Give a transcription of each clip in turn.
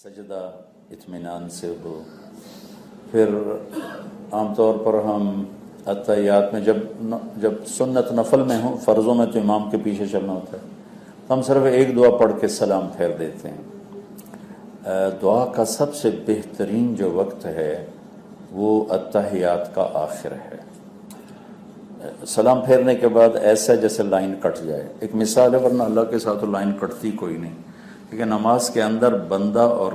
سجدہ اطمینان سے ہو. پھر عام طور پر ہم اتحیات میں جب سنت نفل میں ہوں، فرضوں میں تو امام کے پیچھے چلنا ہوتا ہے، تو ہم صرف ایک دعا پڑھ کے سلام پھیر دیتے ہیں. دعا کا سب سے بہترین جو وقت ہے وہ اتحیات کا آخر ہے. سلام پھیرنے کے بعد ایسا جیسے لائن کٹ جائے. ایک مثال ہے، ورنہ اللہ کے ساتھ لائن کٹتی کوئی نہیں، لیکن نماز کے اندر بندہ اور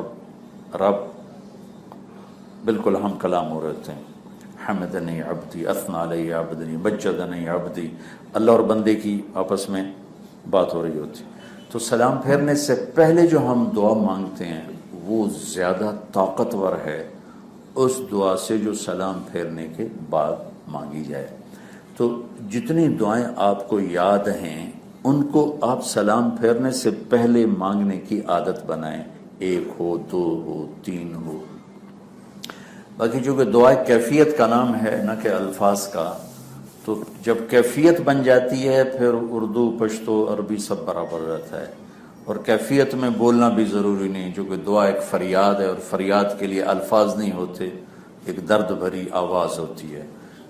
رب بالکل ہم کلام ہو رہے ہوتے ہیں. حمدنی عبدی، اثنا علی عبدی، مجدنی عبدی. اللہ اور بندے کی آپس میں بات ہو رہی ہوتی. تو سلام پھیرنے سے پہلے جو ہم دعا مانگتے ہیں وہ زیادہ طاقتور ہے اس دعا سے جو سلام پھیرنے کے بعد مانگی جائے. تو جتنی دعائیں آپ کو یاد ہیں ان کو آپ سلام پھیرنے سے پہلے مانگنے کی عادت بنائیں، 1 ہو، 2 ہو، 3 ہو. باقی چونکہ دعا کیفیت کا نام ہے نہ کہ الفاظ کا، تو جب کیفیت بن جاتی ہے پھر اردو، پشتو، عربی سب برابر رہتا ہے. اور کیفیت میں بولنا بھی ضروری نہیں، چونکہ دعا ایک فریاد ہے اور فریاد کے لیے الفاظ نہیں ہوتے، ایک درد بھری آواز ہوتی ہے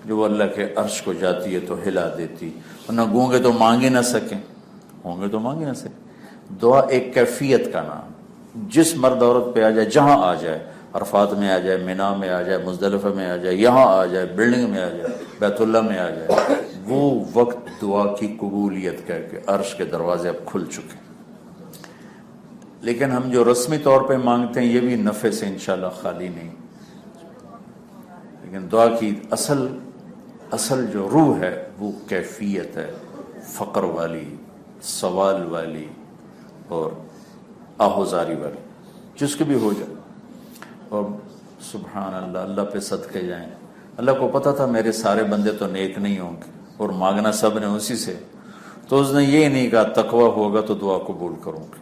جو اللہ کے عرش کو جاتی ہے تو ہلا دیتی. ورنہ گونگے تو مانگ ہی نہ سکیں، ہوں گے تو مانگ ہی نہ سکیں. دعا ایک کیفیت کا نام، جس مرد عورت پہ آ جائے، جہاں آ جائے، عرفات میں آ جائے، مینا میں آ جائے، مزدلفہ میں آ جائے، یہاں آ جائے، بلڈنگ میں آ جائے، بیت اللہ میں آ جائے، وہ وقت دعا کی قبولیت کا کہ عرش کے دروازے اب کھل چکے. لیکن ہم جو رسمی طور پہ مانگتے ہیں یہ بھی نفع سے انشاءاللہ خالی نہیں. لیکن دعا کی اصل جو روح ہے وہ کیفیت ہے، فقر والی، سوال والی اور آہوزاری والی، جس کے بھی ہو جائے. اور سبحان اللہ، اللہ پہ صدقے جائیں. اللہ کو پتہ تھا میرے سارے بندے تو نیک نہیں ہوں گے اور مانگنا سب نے اسی سے، تو اس نے یہ نہیں کہا تقوی ہوگا تو دعا قبول کروں گا،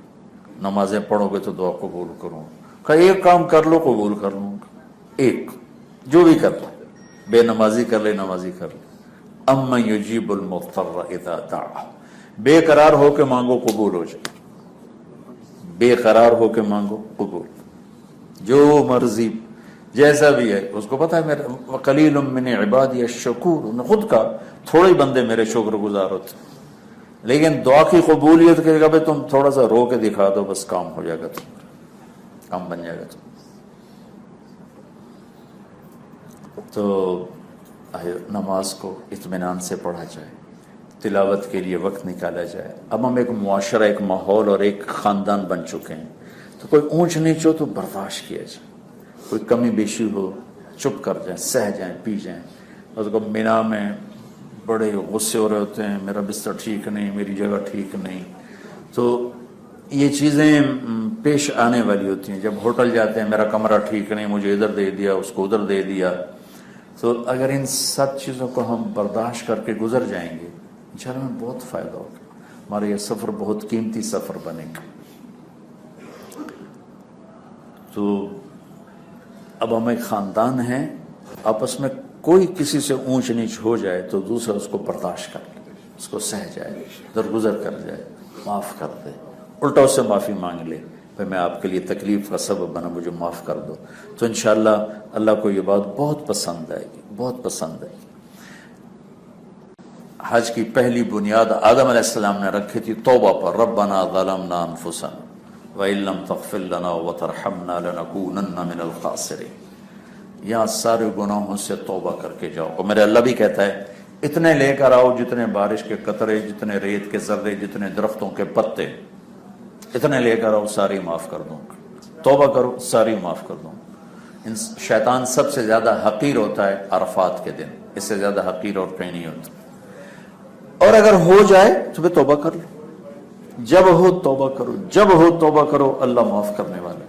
نمازیں پڑھو گے تو دعا قبول کروں گا. کہا ایک کام کر لو قبول کر لوں گا، ایک جو بھی کر لو، بے نمازی کر لے، نمازی کر لے. امن یجیب المضطر اذا دعا، بے قرار ہو کے مانگو قبول ہو جائے، بے قرار ہو کے مانگو قبول، جو مرضی جیسا بھی ہے. اس کو پتا ہے میرا وقلیل من عبادی الشکور، انہوں نے خود کہا تھوڑے ہی بندے میرے شکر گزار ہوتے. لیکن دعا کی قبولیت کے کہ تم تھوڑا سا رو کے دکھا دو، بس کام ہو جائے گا، تمہارا کام بن جائے گا. تو نماز کو اطمینان سے پڑھا جائے، تلاوت کے لیے وقت نکالا جائے. اب ہم ایک معاشرہ، ایک ماحول اور ایک خاندان بن چکے ہیں، تو کوئی اونچ نیچ ہو تو برداشت کیا جائے، کوئی کمی بیشی ہو چپ کر جائیں، سہ جائیں، پی جائیں. اس کو مینا میں بڑے غصے ہو رہے ہوتے ہیں، میرا بستر ٹھیک نہیں، میری جگہ ٹھیک نہیں. تو یہ چیزیں پیش آنے والی ہوتی ہیں. جب ہوٹل جاتے ہیں، میرا کمرہ ٹھیک نہیں، مجھے ادھر دے دیا، اس کو ادھر دے دیا. تو اگر ان سب چیزوں کو ہم برداشت کر کے گزر جائیں گے انشاءاللہ ہمیں بہت فائدہ ہوگا. ہمارا یہ سفر بہت قیمتی سفر بنے گا. تو اب ہم ایک خاندان ہیں، آپس میں کوئی کسی سے اونچ نیچ ہو جائے تو دوسرا اس کو برداشت کر لے، اس کو سہ جائے، درگزر کر جائے، معاف کر دے، الٹا اس سے معافی مانگ لے، بھائی میں آپ کے لیے تکلیف کا سبب بنا، مجھے معاف کر دو. تو انشاءاللہ اللہ کو یہ بات بہت پسند آئے گی، بہت پسند آئے گی. حج کی پہلی بنیاد آدم علیہ السلام نے رکھی تھی توبہ پر، ربنا ظلمنا انفسنا وَإِن لَّمْ تَغْفِرْ لَنَا وَتَرْحَمْنَا لَنَكُونَنَّ مِنَ الْخَاسِرِينَ. یہاں سارے گناہوں سے توبہ کر کے جاؤ. اور میرے اللہ بھی کہتا ہے اتنے لے کر آؤ جتنے بارش کے قطرے، جتنے ریت کے ذرے، جتنے درختوں کے پتے، اتنے لے کر آؤ، ساری معاف کر دوں. توبہ کرو، ساری معاف کر دوں. شیطان سب سے زیادہ حقیر ہوتا ہے عرفات کے دن، اس سے زیادہ حقیر اور کہیں نہیں ہوتا. اور اگر ہو جائے تو پھر توبہ کر لو، جب ہو توبہ کرو، جب ہو توبہ کرو، اللہ معاف کرنے والا.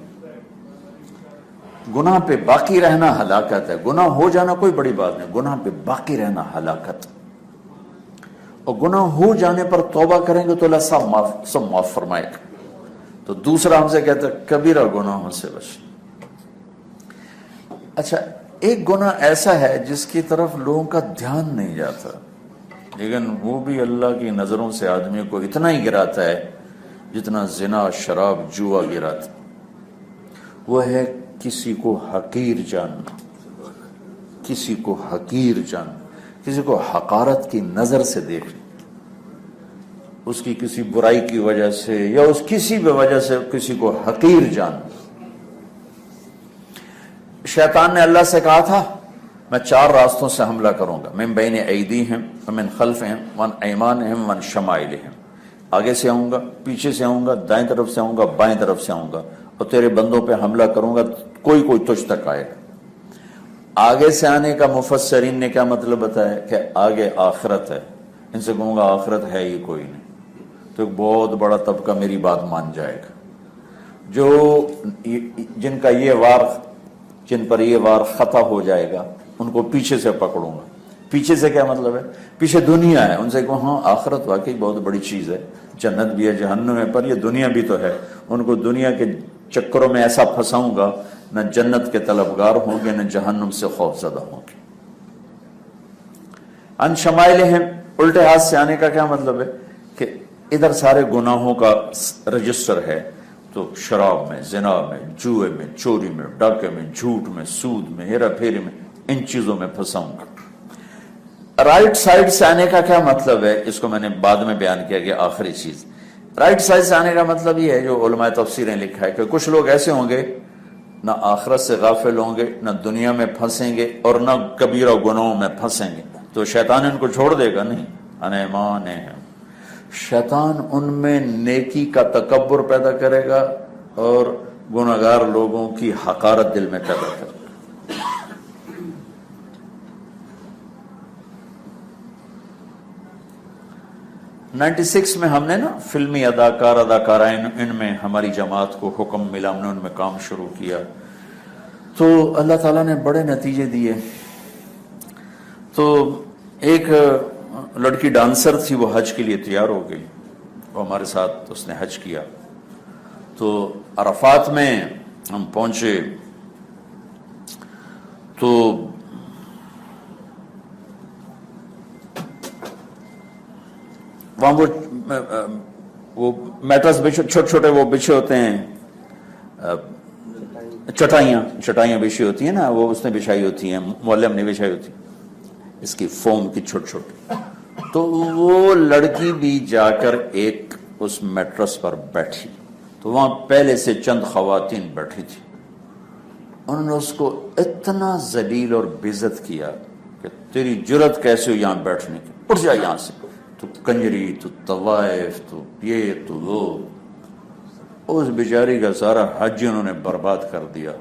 گناہ پہ باقی رہنا ہلاکت ہے. گناہ ہو جانا کوئی بڑی بات نہیں، گناہ پہ باقی رہنا ہلاکت. اور گناہ ہو جانے پر توبہ کریں گے تو اللہ سب معاف فرمائے گا. تو دوسرا ہم سے کہتا ہے کبیرہ گناہوں سے بچ. اچھا، ایک گناہ ایسا ہے جس کی طرف لوگوں کا دھیان نہیں جاتا، لیکن وہ بھی اللہ کی نظروں سے آدمی کو اتنا ہی گراتا ہے جتنا زنا، شراب، جوا گراتا. وہ ہے کسی کو حقیر جاننا، کسی کو حقیر جاننا، کسی کو حقارت کی نظر سے دیکھنا، اس کی کسی برائی کی وجہ سے یا اس کسی بھی وجہ سے کسی کو حقیر جاننا۔ شیطان نے اللہ سے کہا تھا میں 4 راستوں سے حملہ کروں گا، من بین ایدیہم ومن خلفہم وعن ایمانہم وعن شمائلہم، آگے سے آؤں گا، پیچھے سے آؤں گا، دائیں طرف سے آؤں گا، بائیں طرف سے آؤں گا، اور تیرے بندوں پہ حملہ کروں گا، کوئی تجھ تک آئے گا۔ آگے سے آنے کا مفسرین نے کیا مطلب بتایا کہ آگے آخرت ہے، ان سے کہوں گا آخرت ہے ہی کوئی نہیں، تو ایک بہت بڑا طبقہ میری بات مان جائے گا، جو جن پر یہ وار خطا ہو جائے گا ان کو پیچھے سے پکڑوں گا۔ پیچھے سے کیا مطلب ہے؟ پیچھے دنیا ہے، ان سے کہوں ہاں آخرت واقعی بہت بڑی چیز ہے، جنت بھی ہے جہنم ہے، پر یہ دنیا بھی تو ہے، ان کو دنیا کے چکروں میں ایسا پھنساؤں گا نہ جنت کے طلبگار ہوں گے نہ جہنم سے خوف زدہ ہوں گے۔ ان شمائلہم، الٹے ہاتھ سے آنے کا کیا مطلب ہے کہ ادھر سارے گناہوں کا رجسٹر ہے، تو شراب میں، زنا میں، جوئے میں، چوری میں، ڈاکے میں، جھوٹ میں، سود میں، ہیرا پھیری میں، ان چیزوں میں پھنساؤں گا۔ رائٹ سائڈ سے آنے کا کیا مطلب ہے؟ اس کو میں نے بعد میں بیان کیا کہ آخری چیز رائٹ سائڈ سے آنے کا مطلب یہ ہے جو علماء تفسیریں لکھا ہے کہ کچھ لوگ ایسے ہوں گے نہ آخرت سے غافل ہوں گے، نہ دنیا میں پھنسیں گے اور نہ کبیرہ گناہوں میں پھنسیں گے، تو شیطان ان کو چھوڑ دے گا نہیں۔ انیمان ہے، شیطان ان میں نیکی کا تکبر پیدا کرے گا اور گناہگار لوگوں کی حقارت دل میں پیدا کرے گا۔ 96 میں ہم نے نا فلمی اداکارائن ان میں ہماری جماعت کو حکم ملا، ہم نے ان میں کام شروع کیا، تو اللہ تعالیٰ نے بڑے نتیجے دیے۔ تو ایک لڑکی ڈانسر تھی، وہ حج کے لیے تیار ہو گئی، وہ ہمارے ساتھ اس نے حج کیا۔ تو عرفات میں ہم پہنچے تو وہاں وہ میٹرس چھوٹے چھوٹے وہ بچھے ہوتے ہیں، چٹائیاں بچھی ہوتی ہیں نا، وہ اس نے بچھائی ہوتی ہیں، معلم نے بچھائی ہوتی ہے اس کی فوم کی چھوٹی چھوٹی۔ تو وہ لڑکی بھی جا کر ایک اس میٹرس پر بیٹھی، تو وہاں پہلے سے چند خواتین بیٹھی تھی، انہوں نے اس کو اتنا ذلیل اور بےعزت کیا کہ تیری جرت کیسے ہو یہاں بیٹھنے کی، اٹھ جا یہاں سے، تو کنجری، تو طوائف، تو یہ تو وہ۔ اس بیچاری کا سارا حج انہوں نے برباد کر دیا،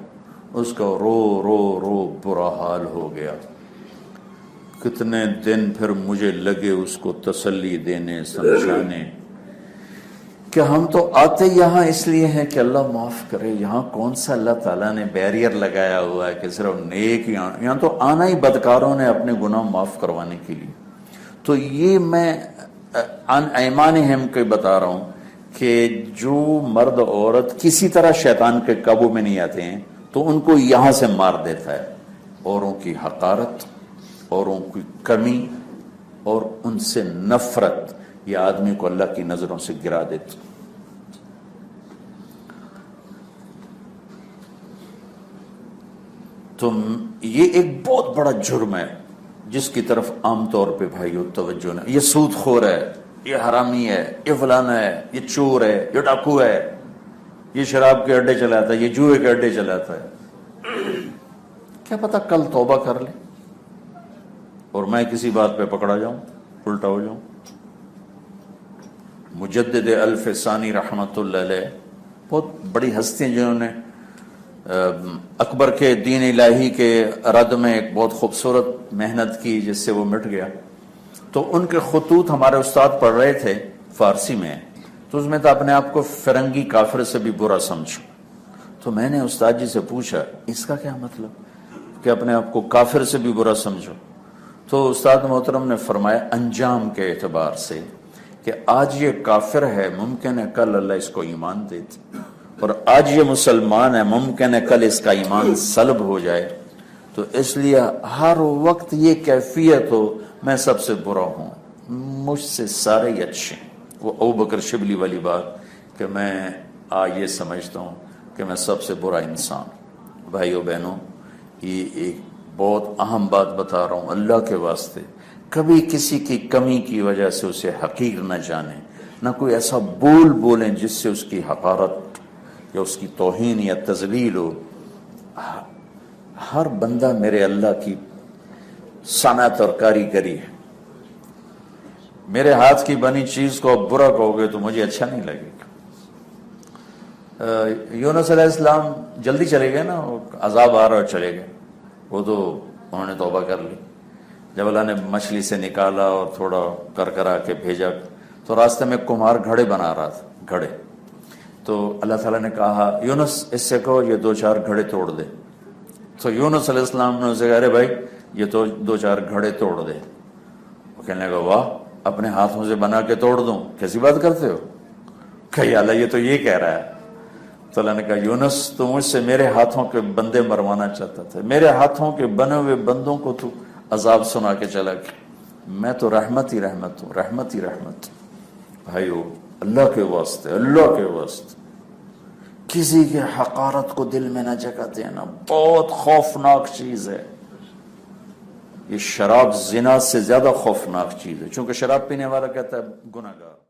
اس کا رو رو رو برا حال ہو گیا۔ کتنے دن پھر مجھے لگے اس کو تسلی دینے، سمجھانے کہ ہم تو آتے یہاں اس لیے ہیں کہ اللہ معاف کرے، یہاں کون سا اللہ تعالیٰ نے بیریئر لگایا ہوا ہے کہ صرف نیک یہاں تو آنا ہی بدکاروں نے اپنے گناہ معاف کروانے کے لیے۔ تو یہ میں ان ایمانہم کے بتا رہا ہوں کہ جو مرد عورت کسی طرح شیطان کے قابو میں نہیں آتے ہیں تو ان کو یہاں سے مار دیتا ہے، اوروں کی حقارت، اوروں کی کمی اور ان سے نفرت، یہ آدمی کو اللہ کی نظروں سے گرا دیتا۔ تو یہ ایک بہت بڑا جرم ہے جس کی طرف عام طور پہ بھائیو توجہ نہ، یہ سود خور ہے، یہ حرامی ہے، یہ فلانا ہے، یہ چور ہے، یہ ڈاکو ہے، یہ شراب کے اڈے چلاتا ہے، یہ جوئے کے اڈے چلاتا ہے۔ کیا پتہ کل توبہ کر لے اور میں کسی بات پہ پکڑا جاؤں، الٹا ہو جاؤں۔ مجدد الف ثانی رحمت اللہ علیہ بہت بڑی ہستی ہیں جنہوں نے اکبر کے دین الہی کے رد میں ایک بہت خوبصورت محنت کی جس سے وہ مٹ گیا۔ تو ان کے خطوط ہمارے استاد پڑھ رہے تھے فارسی میں، تو اس میں تو اپنے آپ کو فرنگی کافر سے بھی برا سمجھو۔ تو میں نے استاد جی سے پوچھا اس کا کیا مطلب کہ اپنے آپ کو کافر سے بھی برا سمجھو؟ تو استاد محترم نے فرمایا انجام کے اعتبار سے کہ آج یہ کافر ہے، ممکن ہے کل اللہ اس کو ایمان دے دے، اور آج یہ مسلمان ہے، ممکن ہے کل اس کا ایمان سلب ہو جائے۔ تو اس لیے ہر وقت یہ کیفیت ہو میں سب سے برا ہوں، مجھ سے سارے ہی اچھے ہیں۔ وہ ابوبکر شبلی والی بات کہ میں یہ سمجھتا ہوں کہ میں سب سے برا انسان ہوں۔ بھائیو بہنوں، یہ ایک بہت اہم بات بتا رہا ہوں اللہ کے واسطے، کبھی کسی کی کمی کی وجہ سے اسے حقیر نہ جانیں، نہ کوئی ایسا بولیں جس سے اس کی حقارت یا اس کی توہین یا تذلیل ہو۔ ہر بندہ میرے اللہ کی صنعت اور کاریگری ہے، میرے ہاتھ کی بنی چیز کو آپ برا کہو گے تو مجھے اچھا نہیں لگے گا۔ یونس علیہ السلام جلدی چلے گئے نا، عذاب آ رہا اور چلے گئے، وہ تو انہوں نے توبہ کر لی۔ جب اللہ نے مچھلی سے نکالا اور تھوڑا کرا کے بھیجا تو راستے میں کمہار گھڑے بنا رہا تھا، گھڑے، تو اللہ تعالیٰ نے کہا یونس اس سے کہو یہ 2-4 گھڑے توڑ دے۔ تو یونس علیہ السلام نے اسے کہا ارے بھائی یہ تو 2-4 گھڑے توڑ دے۔ وہ کہنے لگا واہ، اپنے ہاتھوں سے بنا کے توڑ دوں، کیسی بات کرتے ہو؟ کہ اللہ یہ تو یہ کہہ رہا ہے۔ تو اللہ نے کہا یونس تو مجھ سے میرے ہاتھوں کے بندے مروانا چاہتا تھا، میرے ہاتھوں کے بنے ہوئے بندوں کو تو عذاب سنا کے چلا گیا، میں تو رحمت ہی رحمت ہوں، رحمت ہی رحمت۔ بھائیو اللہ کے واسطے، اللہ کے واسطے کسی کی حقارت کو دل میں نہ جگہ دینا، بہت خوفناک چیز ہے۔ یہ شراب زنا سے زیادہ خوفناک چیز ہے، چونکہ شراب پینے والا کہتا ہے گناہگار۔